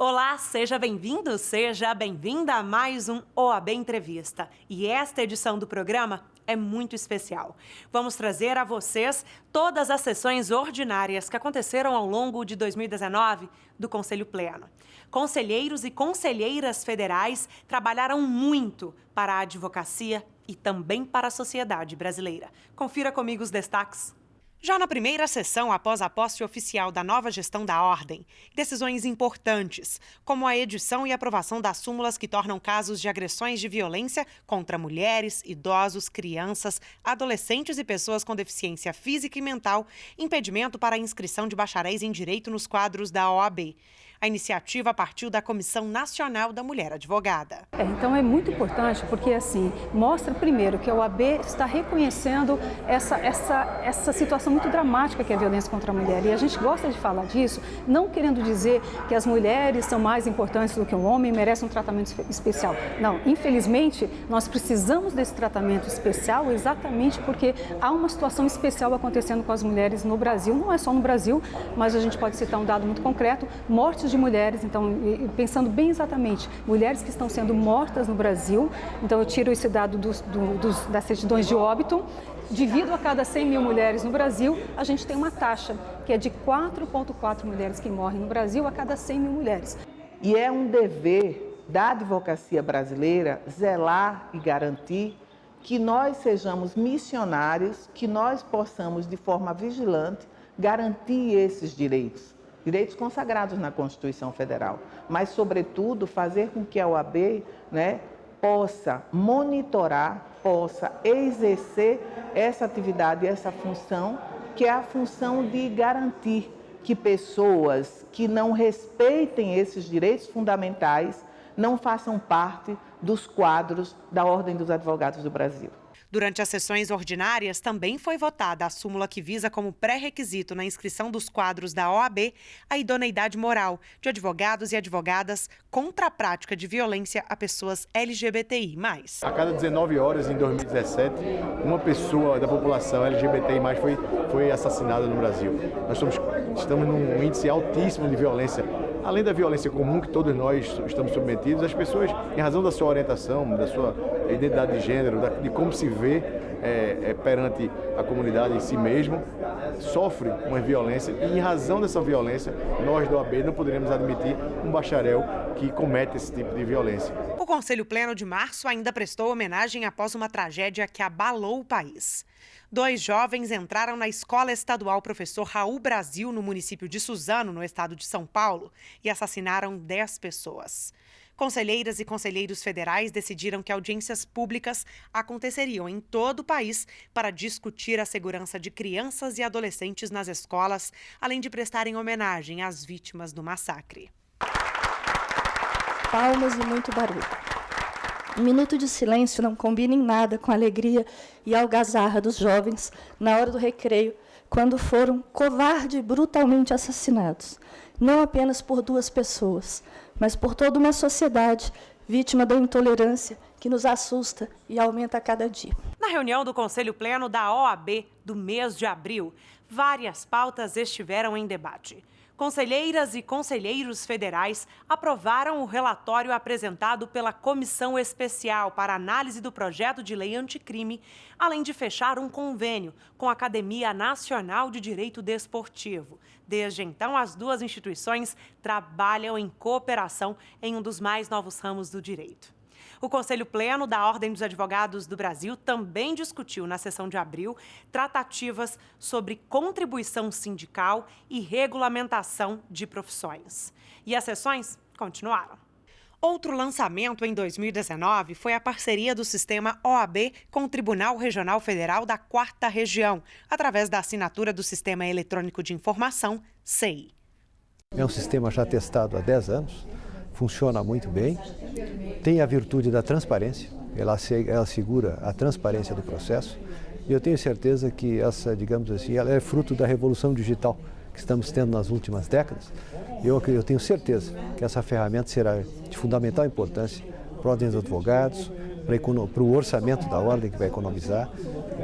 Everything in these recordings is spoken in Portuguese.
Olá, seja bem-vindo, seja bem-vinda a mais um OAB Entrevista. E esta edição do programa é muito especial. Vamos trazer a vocês todas as sessões ordinárias que aconteceram ao longo de 2019 do Conselho Pleno. Conselheiros e conselheiras federais trabalharam muito para a advocacia e também para a sociedade brasileira. Confira comigo os destaques. Já na primeira sessão, após a posse oficial da nova gestão da Ordem, decisões importantes, como a edição e aprovação das súmulas que tornam casos de agressões de violência contra mulheres, idosos, crianças, adolescentes e pessoas com deficiência física e mental, impedimento para a inscrição de bacharéis em direito nos quadros da OAB. A iniciativa partiu da Comissão Nacional da Mulher Advogada. Então é muito importante porque assim mostra primeiro que a OAB está reconhecendo essa situação muito dramática que é a violência contra a mulher. E a gente gosta de falar disso, não querendo dizer que as mulheres são mais importantes do que o homem e merecem um tratamento especial. Não, infelizmente nós precisamos desse tratamento especial exatamente porque há uma situação especial acontecendo com as mulheres no Brasil. Não é só no Brasil, mas a gente pode citar um dado muito concreto: mortes de mulheres, então, pensando bem exatamente, mulheres que estão sendo mortas no Brasil. Então, eu tiro esse dado das certidões de óbito. Divido a cada 100 mil mulheres no Brasil, a gente tem uma taxa que é de 4,4 mulheres que morrem no Brasil a cada 100 mil mulheres. E é um dever da advocacia brasileira zelar e garantir que nós sejamos missionários, que nós possamos, de forma vigilante, garantir esses direitos consagrados na Constituição Federal, mas, sobretudo, fazer com que a OAB, possa monitorar, possa exercer essa atividade, essa função, que é a função de garantir que pessoas que não respeitem esses direitos fundamentais não façam parte dos quadros da Ordem dos Advogados do Brasil. Durante as sessões ordinárias, também foi votada a súmula que visa como pré-requisito na inscrição dos quadros da OAB a idoneidade moral de advogados e advogadas contra a prática de violência a pessoas LGBTI+. A cada 19 horas, em 2017, uma pessoa da população LGBTI+, foi assassinada no Brasil. Nós estamos num índice altíssimo de violência. Além da violência comum que todos nós estamos submetidos, as pessoas, em razão da sua orientação, da sua identidade de gênero, de como se vê perante a comunidade em si mesmo, sofrem uma violência e, em razão dessa violência, nós da OAB não poderíamos admitir um bacharel que comete esse tipo de violência. O Conselho Pleno de março ainda prestou homenagem após uma tragédia que abalou o país. 2 jovens entraram na Escola Estadual Professor Raul Brasil, no município de Suzano, no estado de São Paulo, e assassinaram 10 pessoas. Conselheiras e conselheiros federais decidiram que audiências públicas aconteceriam em todo o país para discutir a segurança de crianças e adolescentes nas escolas, além de prestarem homenagem às vítimas do massacre. Palmas e muito barulho. Um minuto de silêncio não combina em nada com a alegria e a algazarra dos jovens na hora do recreio, quando foram covarde e brutalmente assassinados, não apenas por 2 pessoas, mas por toda uma sociedade vítima da intolerância que nos assusta e aumenta a cada dia. Na reunião do Conselho Pleno da OAB do mês de abril, várias pautas estiveram em debate. Conselheiras e conselheiros federais aprovaram o relatório apresentado pela Comissão Especial para Análise do Projeto de Lei Anticrime, além de fechar um convênio com a Academia Nacional de Direito Desportivo. Desde então, as 2 instituições trabalham em cooperação em um dos mais novos ramos do direito. O Conselho Pleno da Ordem dos Advogados do Brasil também discutiu, na sessão de abril, tratativas sobre contribuição sindical e regulamentação de profissões. E as sessões continuaram. Outro lançamento em 2019 foi a parceria do sistema OAB com o Tribunal Regional Federal da 4ª Região, através da assinatura do Sistema Eletrônico de Informação, SEI. É um sistema já testado há 10 anos. Funciona muito bem, tem a virtude da transparência, ela assegura a transparência do processo e eu tenho certeza que essa, digamos assim, ela é fruto da revolução digital que estamos tendo nas últimas décadas. Eu tenho certeza que essa ferramenta será de fundamental importância para a Ordem dos Advogados, para o orçamento da Ordem que vai economizar,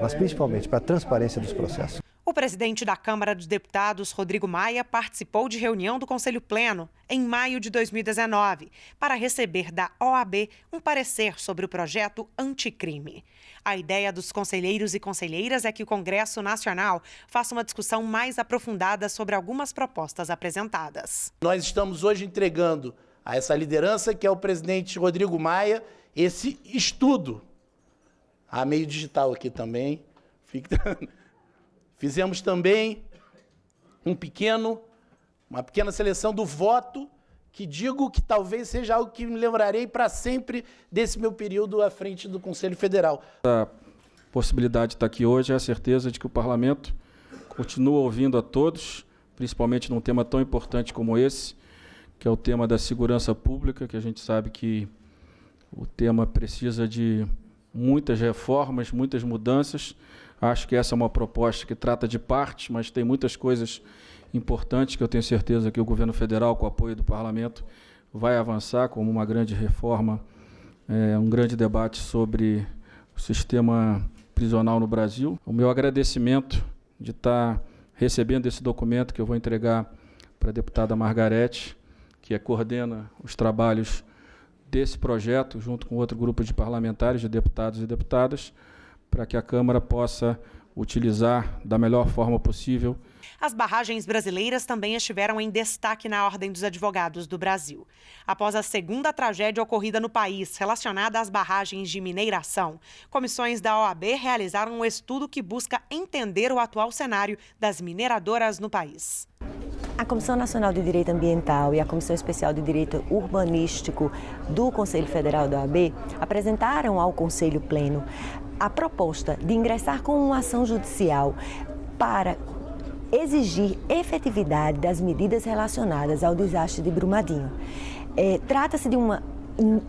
mas principalmente para a transparência dos processos. O presidente da Câmara dos Deputados, Rodrigo Maia, participou de reunião do Conselho Pleno em maio de 2019 para receber da OAB um parecer sobre o projeto anticrime. A ideia dos conselheiros e conselheiras é que o Congresso Nacional faça uma discussão mais aprofundada sobre algumas propostas apresentadas. Nós estamos hoje entregando a essa liderança, que é o presidente Rodrigo Maia, esse estudo. Há meio digital aqui também. Fizemos também uma pequena seleção do voto, que digo que talvez seja algo que me lembrarei para sempre desse meu período à frente do Conselho Federal. A possibilidade de estar aqui hoje é a certeza de que o Parlamento continua ouvindo a todos, principalmente num tema tão importante como esse, que é o tema da segurança pública, que a gente sabe que o tema precisa de muitas reformas, muitas mudanças. Acho que essa é uma proposta que trata de partes, mas tem muitas coisas importantes que eu tenho certeza que o governo federal, com o apoio do parlamento, vai avançar, como uma grande reforma, um grande debate sobre o sistema prisional no Brasil. O meu agradecimento de estar recebendo esse documento que eu vou entregar para a deputada Margarete, que coordena os trabalhos desse projeto, junto com outro grupo de parlamentares, de deputados e deputadas, para que a Câmara possa utilizar da melhor forma possível. As barragens brasileiras também estiveram em destaque na Ordem dos Advogados do Brasil. Após a segunda tragédia ocorrida no país relacionada às barragens de mineração, comissões da OAB realizaram um estudo que busca entender o atual cenário das mineradoras no país. A Comissão Nacional de Direito Ambiental e a Comissão Especial de Direito Urbanístico do Conselho Federal da OAB apresentaram ao Conselho Pleno a proposta de ingressar com uma ação judicial para exigir efetividade das medidas relacionadas ao desastre de Brumadinho. Trata-se de uma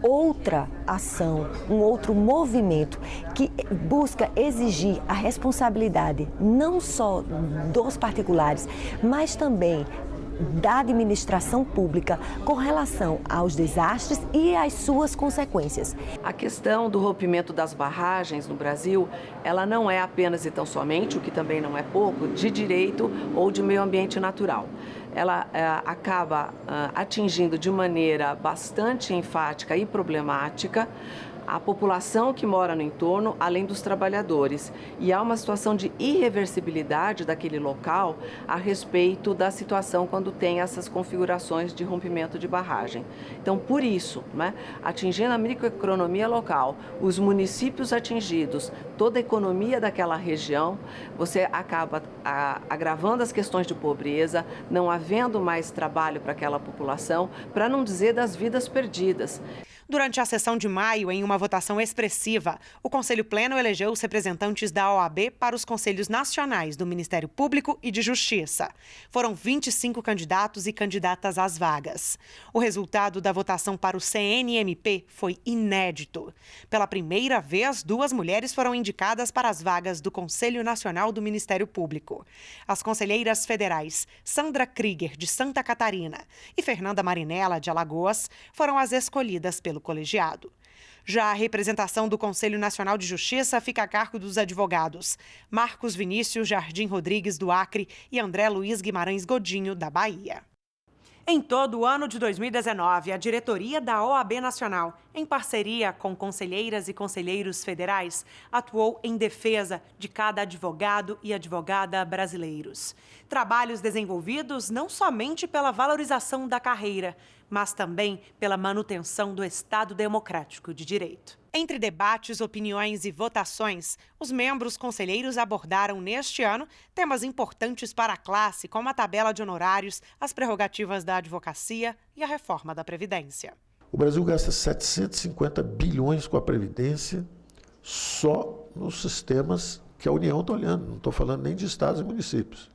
outra ação, um outro movimento que busca exigir a responsabilidade não só dos particulares, mas também da administração pública com relação aos desastres e às suas consequências. A questão do rompimento das barragens no Brasil, ela não é apenas e tão somente, o que também não é pouco, de direito ou de meio ambiente natural. Ela acaba atingindo de maneira bastante enfática e problemática a população que mora no entorno, além dos trabalhadores. E há uma situação de irreversibilidade daquele local a respeito da situação quando tem essas configurações de rompimento de barragem. Então, por isso, atingindo a microeconomia local, os municípios atingidos, toda a economia daquela região, você acaba agravando as questões de pobreza, não havendo mais trabalho para aquela população, para não dizer das vidas perdidas. Durante a sessão de maio, em uma votação expressiva, o Conselho Pleno elegeu os representantes da OAB para os Conselhos Nacionais do Ministério Público e de Justiça. Foram 25 candidatos e candidatas às vagas. O resultado da votação para o CNMP foi inédito. Pela primeira vez, 2 mulheres foram indicadas para as vagas do Conselho Nacional do Ministério Público. As conselheiras federais Sandra Krieger, de Santa Catarina, e Fernanda Marinella, de Alagoas, foram as escolhidas pelo colegiado. Já a representação do Conselho Nacional de Justiça fica a cargo dos advogados Marcos Vinícius Jardim Rodrigues, do Acre, e André Luiz Guimarães Godinho, da Bahia. Em todo o ano de 2019, a diretoria da OAB Nacional, em parceria com conselheiras e conselheiros federais, atuou em defesa de cada advogado e advogada brasileiros. Trabalhos desenvolvidos não somente pela valorização da carreira, mas também pela manutenção do Estado Democrático de Direito. Entre debates, opiniões e votações, os membros conselheiros abordaram neste ano temas importantes para a classe, como a tabela de honorários, as prerrogativas da advocacia e a reforma da Previdência. O Brasil gasta 750 bilhões com a Previdência só nos sistemas que a União está olhando, não estou falando nem de estados e municípios.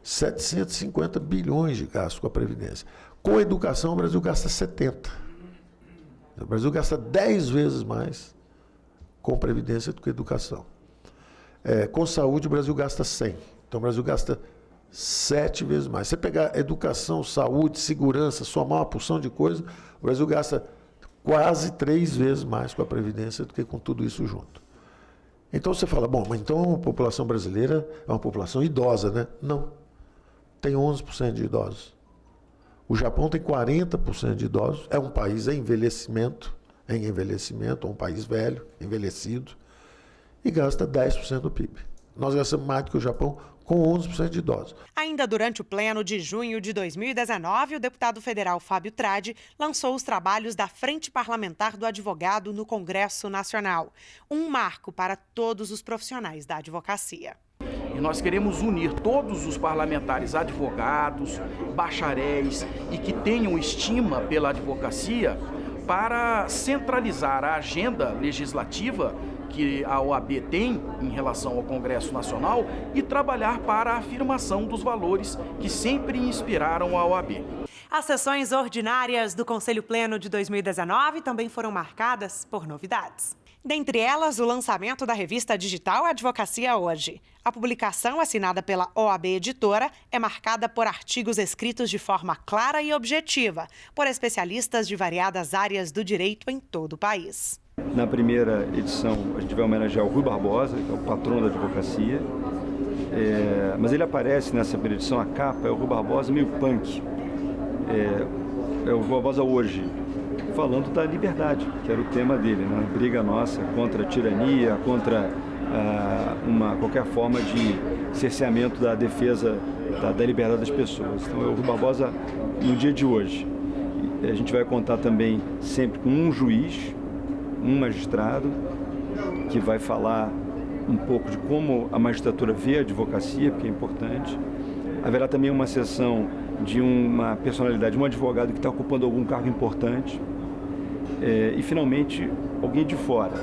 750 bilhões de gastos com a Previdência. Com a educação, o Brasil gasta 70. O Brasil gasta 10 vezes mais com Previdência do que educação. Com saúde, o Brasil gasta 100. Então, o Brasil gasta 7 vezes mais. Você pegar educação, saúde, segurança, somar uma porção de coisa, o Brasil gasta quase 3 vezes mais com a Previdência do que com tudo isso junto. Então você fala, bom, mas então a população brasileira é uma população idosa, né? Não. Tem 11% de idosos. O Japão tem 40% de idosos. É um país em envelhecimento, um país velho, envelhecido, e gasta 10% do PIB. Nós gastamos mais do que o Japão, com 11% de idosos. Ainda durante o pleno de junho de 2019, o deputado federal Fábio Tradi lançou os trabalhos da Frente Parlamentar do Advogado no Congresso Nacional, um marco para todos os profissionais da advocacia. E nós queremos unir todos os parlamentares advogados, bacharéis e que tenham estima pela advocacia para centralizar a agenda legislativa que a OAB tem em relação ao Congresso Nacional e trabalhar para a afirmação dos valores que sempre inspiraram a OAB. As sessões ordinárias do Conselho Pleno de 2019 também foram marcadas por novidades. Dentre elas, o lançamento da revista digital Advocacia Hoje. A publicação, assinada pela OAB Editora, é marcada por artigos escritos de forma clara e objetiva, por especialistas de variadas áreas do direito em todo o país. Na primeira edição, a gente vai homenagear o Rui Barbosa, que é o patrono da advocacia, mas ele aparece nessa primeira edição, a capa é o Rui Barbosa meio punk, é o Rui Barbosa hoje, falando da liberdade, que era o tema dele, né? Briga nossa contra a tirania, contra qualquer forma de cerceamento da defesa da liberdade das pessoas. Então é o Rui Barbosa no dia de hoje. A gente vai contar também sempre com um juiz, um magistrado, que vai falar um pouco de como a magistratura vê a advocacia, porque é importante. Haverá também uma sessão de uma personalidade, um advogado que está ocupando algum cargo importante. E, finalmente, alguém de fora,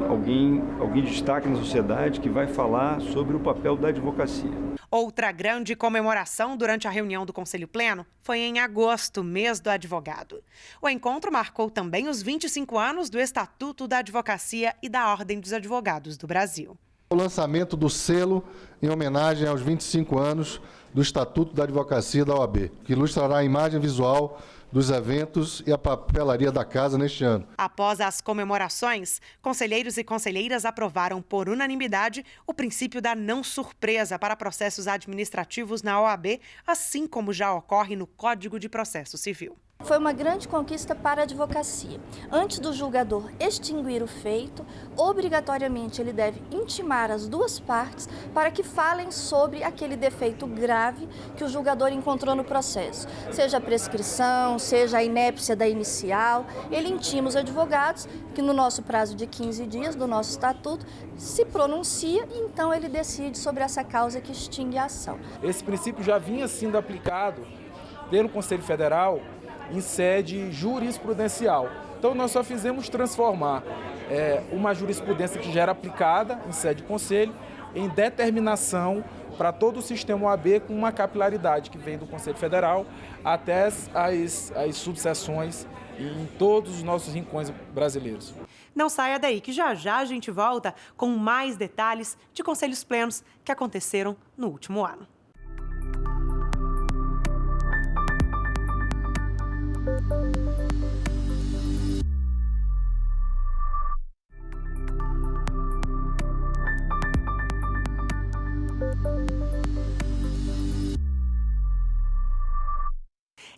alguém de destaque na sociedade que vai falar sobre o papel da advocacia. Outra grande comemoração durante a reunião do Conselho Pleno foi em agosto, mês do advogado. O encontro marcou também os 25 anos do Estatuto da Advocacia e da Ordem dos Advogados do Brasil. O lançamento do selo em homenagem aos 25 anos do Estatuto da Advocacia da OAB, que ilustrará a imagem visual dos eventos e a papelaria da casa neste ano. Após as comemorações, conselheiros e conselheiras aprovaram por unanimidade o princípio da não surpresa para processos administrativos na OAB, assim como já ocorre no Código de Processo Civil. Foi uma grande conquista para a advocacia. Antes do julgador extinguir o feito, obrigatoriamente ele deve intimar as duas partes para que falem sobre aquele defeito grave que o julgador encontrou no processo. Seja a prescrição, seja a inépcia da inicial, ele intima os advogados, que no nosso prazo de 15 dias do nosso estatuto, se pronuncia e então ele decide sobre essa causa que extingue a ação. Esse princípio já vinha sendo aplicado pelo Conselho Federal em sede jurisprudencial. Então, nós só fizemos transformar uma jurisprudência que já era aplicada em sede de conselho em determinação para todo o sistema OAB com uma capilaridade que vem do Conselho Federal até as subseções em todos os nossos rincões brasileiros. Não saia daí que já já a gente volta com mais detalhes de conselhos plenos que aconteceram no último ano.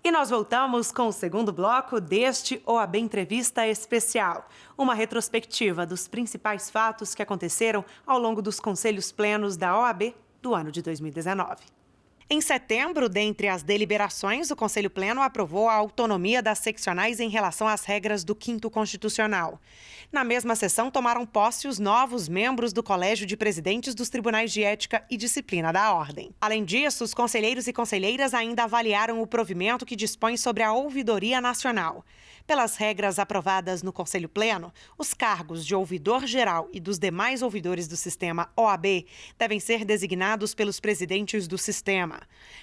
E nós voltamos com o segundo bloco deste OAB Entrevista Especial, uma retrospectiva dos principais fatos que aconteceram ao longo dos conselhos plenos da OAB do ano de 2019. Em setembro, dentre as deliberações, o Conselho Pleno aprovou a autonomia das seccionais em relação às regras do 5º Constitucional. Na mesma sessão, tomaram posse os novos membros do Colégio de Presidentes dos Tribunais de Ética e Disciplina da Ordem. Além disso, os conselheiros e conselheiras ainda avaliaram o provimento que dispõe sobre a Ouvidoria Nacional. Pelas regras aprovadas no Conselho Pleno, os cargos de ouvidor geral e dos demais ouvidores do sistema OAB devem ser designados pelos presidentes do sistema,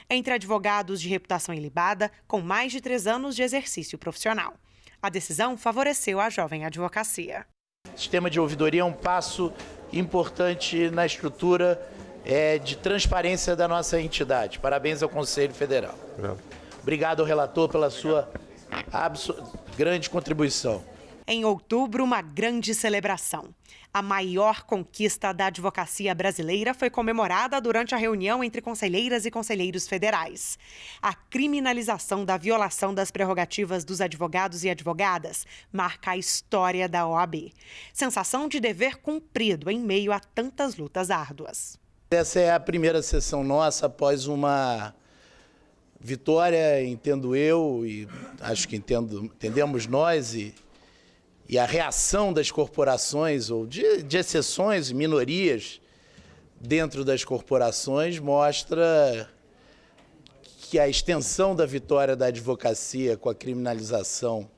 entre advogados de reputação ilibada com mais de 3 anos de exercício profissional. A decisão favoreceu a jovem advocacia. O sistema de ouvidoria é um passo importante na estrutura de transparência da nossa entidade. Parabéns ao Conselho Federal. Obrigado ao relator pela sua grande contribuição. Em outubro, uma grande celebração. A maior conquista da advocacia brasileira foi comemorada durante a reunião entre conselheiras e conselheiros federais. A criminalização da violação das prerrogativas dos advogados e advogadas marca a história da OAB. Sensação de dever cumprido em meio a tantas lutas árduas. Essa é a primeira sessão nossa após uma vitória, entendo eu, e acho que entendemos nós, e a reação das corporações, ou de exceções, minorias dentro das corporações, mostra que a extensão da vitória da advocacia com a criminalização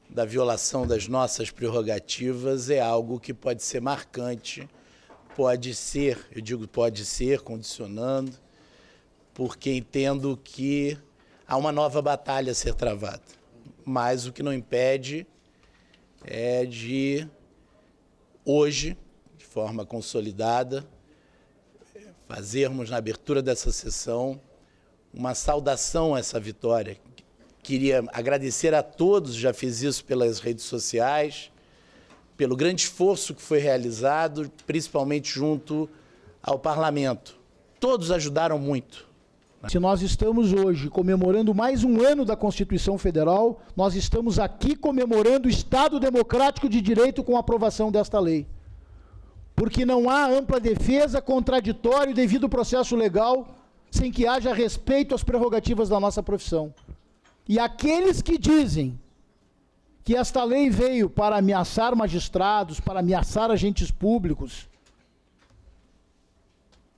da violação das nossas prerrogativas é algo que pode ser marcante, pode ser, eu digo pode ser, condicionando, porque entendo que há uma nova batalha a ser travada. Mas o que não impede é de, hoje, de forma consolidada, fazermos na abertura dessa sessão uma saudação a essa vitória. Queria agradecer a todos, já fiz isso pelas redes sociais, pelo grande esforço que foi realizado, principalmente junto ao Parlamento. Todos ajudaram muito. Se nós estamos hoje comemorando mais um ano da Constituição Federal, nós estamos aqui comemorando o Estado Democrático de Direito com a aprovação desta lei. Porque não há ampla defesa, contraditório e devido processo legal sem que haja respeito às prerrogativas da nossa profissão. E aqueles que dizem que esta lei veio para ameaçar magistrados, para ameaçar agentes públicos,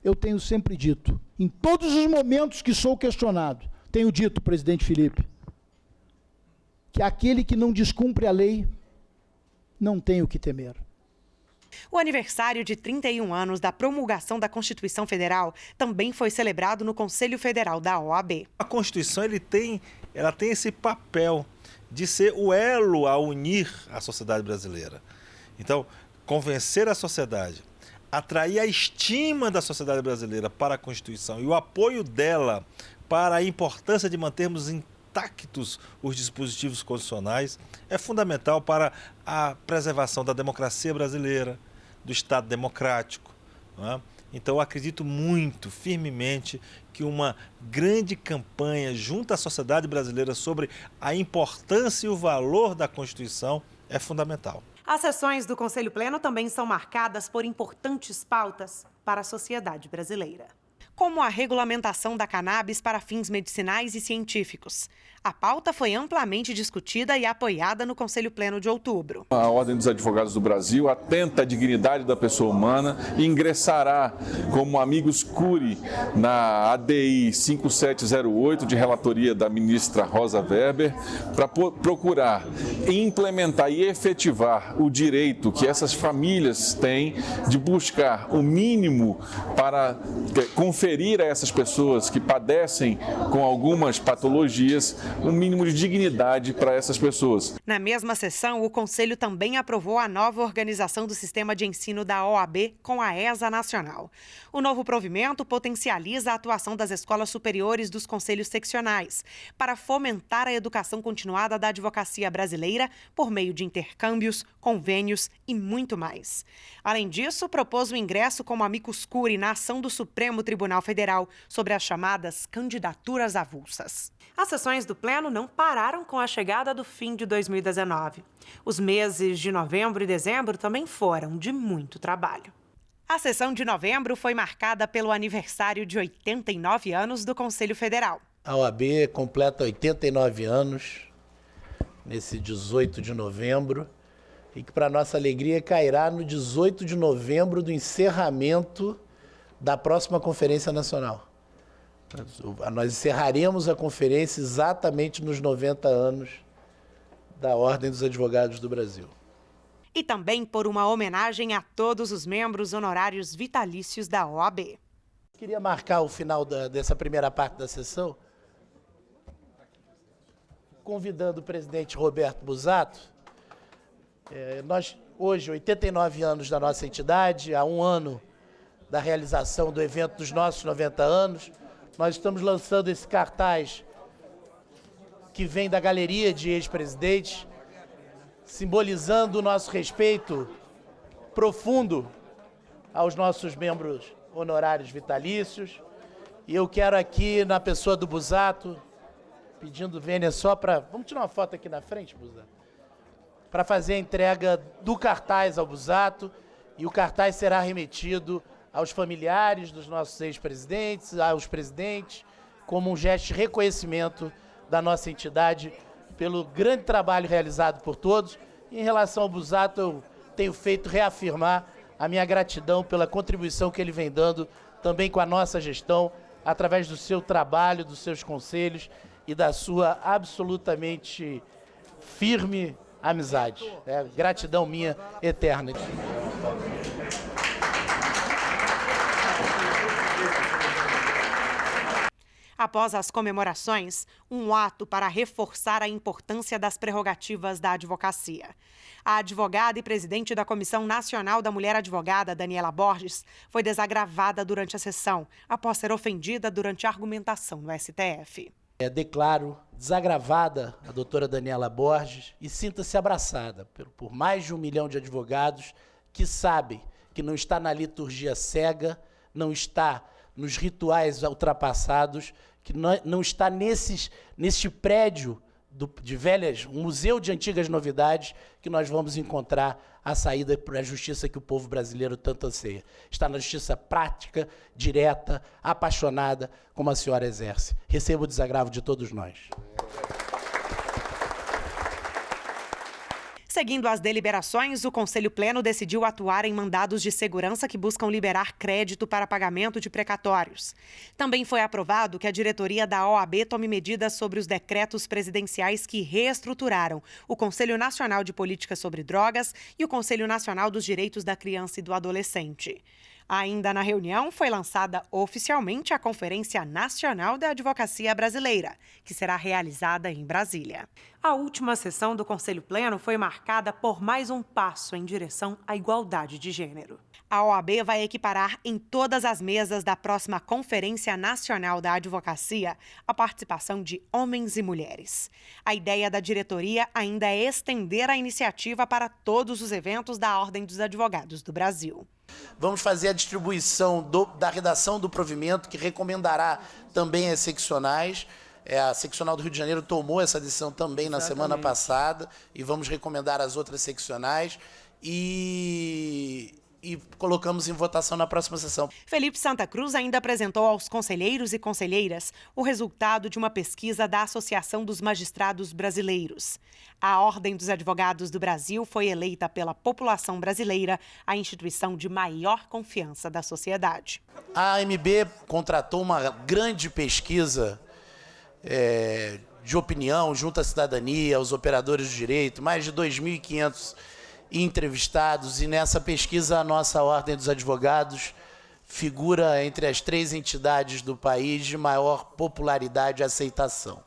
eu tenho sempre dito, em todos os momentos que sou questionado, tenho dito, presidente Felipe, que aquele que não descumpre a lei não tem o que temer. O aniversário de 31 anos da promulgação da Constituição Federal também foi celebrado no Conselho Federal da OAB. A Constituição ela tem esse papel de ser o elo a unir a sociedade brasileira. Então, convencer a sociedade, atrair a estima da sociedade brasileira para a Constituição e o apoio dela para a importância de mantermos intactos os dispositivos constitucionais é fundamental para a preservação da democracia brasileira, do Estado democrático, não é? Então, eu acredito muito, firmemente, que uma grande campanha junto à sociedade brasileira sobre a importância e o valor da Constituição é fundamental. As sessões do Conselho Pleno também são marcadas por importantes pautas para a sociedade brasileira, como a regulamentação da cannabis para fins medicinais e científicos. A pauta foi amplamente discutida e apoiada no Conselho Pleno de outubro. A Ordem dos Advogados do Brasil atenta à dignidade da pessoa humana e ingressará como amicus curiae na ADI 5708, de relatoria da ministra Rosa Weber, para procurar implementar e efetivar o direito que essas famílias têm de buscar o mínimo para conferir a essas pessoas que padecem com algumas patologias um mínimo de dignidade para essas pessoas. Na mesma sessão, o Conselho também aprovou a nova organização do sistema de ensino da OAB com a ESA Nacional. O novo provimento potencializa a atuação das escolas superiores dos conselhos seccionais para fomentar a educação continuada da advocacia brasileira por meio de intercâmbios, convênios e muito mais. Além disso, propôs o ingresso como amicus curiae na ação do Supremo Tribunal Federal sobre as chamadas candidaturas avulsas. As sessões do Pleno não pararam com a chegada do fim de 2019. Os meses de novembro e dezembro também foram de muito trabalho. A sessão de novembro foi marcada pelo aniversário de 89 anos do Conselho Federal. A OAB completa 89 anos nesse 18 de novembro e que, para nossa alegria, cairá no 18 de novembro do encerramento da próxima Conferência Nacional. Nós encerraremos a conferência exatamente nos 90 anos da Ordem dos Advogados do Brasil. E também por uma homenagem a todos os membros honorários vitalícios da OAB. Queria marcar o final dessa primeira parte da sessão, convidando o presidente Roberto Busato. Nós, hoje, 89 anos da nossa entidade, há um ano da realização do evento dos nossos 90 anos, nós estamos lançando esse cartaz que vem da galeria de ex-presidentes, simbolizando o nosso respeito profundo aos nossos membros honorários vitalícios. E eu quero aqui, na pessoa do Busato, pedindo vênia só para... Vamos tirar uma foto aqui na frente, Busato? Para fazer a entrega do cartaz ao Busato, e o cartaz será remetido aos familiares dos nossos ex-presidentes, aos presidentes, como um gesto de reconhecimento da nossa entidade pelo grande trabalho realizado por todos. Em relação ao Busato, eu tenho feito reafirmar a minha gratidão pela contribuição que ele vem dando também com a nossa gestão, através do seu trabalho, dos seus conselhos e da sua absolutamente firme amizade. Gratidão minha eterna. Após as comemorações, um ato para reforçar a importância das prerrogativas da advocacia. A advogada e presidente da Comissão Nacional da Mulher Advogada, Daniela Borges, foi desagravada durante a sessão, após ser ofendida durante a argumentação no STF. Declaro desagravada a doutora Daniela Borges e sinta-se abraçada por mais de 1 milhão de advogados que sabem que não está na liturgia cega, não está nos rituais ultrapassados, que não está neste prédio de velhas, um museu de antigas novidades, que nós vamos encontrar a saída para a justiça que o povo brasileiro tanto anseia. Está na justiça prática, direta, apaixonada, como a senhora exerce. Receba o desagravo de todos nós. Seguindo as deliberações, o Conselho Pleno decidiu atuar em mandados de segurança que buscam liberar crédito para pagamento de precatórios. Também foi aprovado que a diretoria da OAB tome medidas sobre os decretos presidenciais que reestruturaram o Conselho Nacional de Política sobre Drogas e o Conselho Nacional dos Direitos da Criança e do Adolescente. Ainda na reunião, foi lançada oficialmente a Conferência Nacional da Advocacia Brasileira, que será realizada em Brasília. A última sessão do Conselho Pleno foi marcada por mais um passo em direção à igualdade de gênero. A OAB vai equiparar em todas as mesas da próxima Conferência Nacional da Advocacia a participação de homens e mulheres. A ideia da diretoria ainda é estender a iniciativa para todos os eventos da Ordem dos Advogados do Brasil. Vamos fazer a distribuição da redação do provimento, que recomendará também as seccionais. A seccional do Rio de Janeiro tomou essa decisão também na semana passada, e vamos recomendar as outras seccionais e colocamos em votação na próxima sessão. Felipe Santa Cruz ainda apresentou aos conselheiros e conselheiras o resultado de uma pesquisa da Associação dos Magistrados Brasileiros. A Ordem dos Advogados do Brasil foi eleita pela população brasileira a instituição de maior confiança da sociedade. A AMB contratou uma grande pesquisa de opinião junto à cidadania, aos operadores do direito, mais de 2.500 entrevistados, e nessa pesquisa a nossa Ordem dos Advogados figura entre as 3 entidades do país de maior popularidade e aceitação.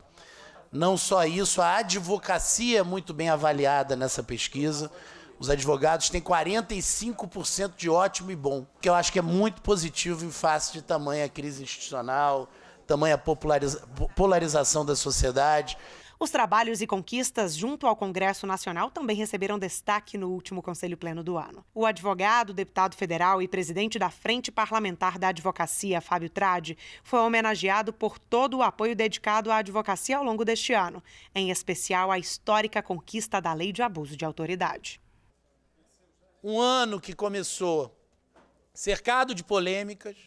Não só isso, a advocacia é muito bem avaliada nessa pesquisa. Os advogados têm 45% de ótimo e bom, que eu acho que é muito positivo em face de tamanha crise institucional, tamanha polarização da sociedade. Os trabalhos e conquistas junto ao Congresso Nacional também receberam destaque no último Conselho Pleno do ano. O advogado, deputado federal e presidente da Frente Parlamentar da Advocacia, Fábio Tradi, foi homenageado por todo o apoio dedicado à advocacia ao longo deste ano, em especial a histórica conquista da Lei de Abuso de Autoridade. Um ano que começou cercado de polêmicas,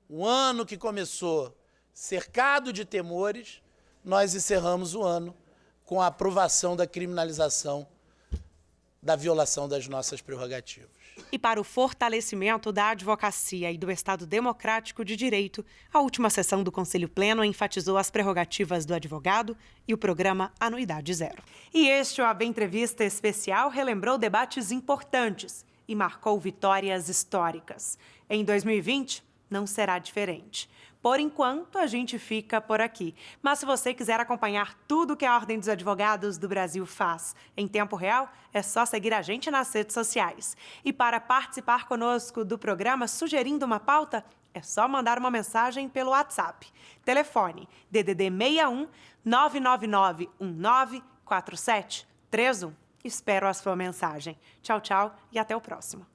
um ano que começou cercado de temores, nós encerramos o ano com a aprovação da criminalização da violação das nossas prerrogativas. E para o fortalecimento da advocacia e do Estado Democrático de Direito, a última sessão do Conselho Pleno enfatizou as prerrogativas do advogado e o programa Anuidade Zero. E este OAB Entrevista Especial relembrou debates importantes e marcou vitórias históricas. Em 2020, não será diferente. Por enquanto, a gente fica por aqui. Mas se você quiser acompanhar tudo que a Ordem dos Advogados do Brasil faz em tempo real, é só seguir a gente nas redes sociais. E para participar conosco do programa sugerindo uma pauta, é só mandar uma mensagem pelo WhatsApp. Telefone DDD 61 999 19 4731. Espero a sua mensagem. Tchau, tchau e até o próximo.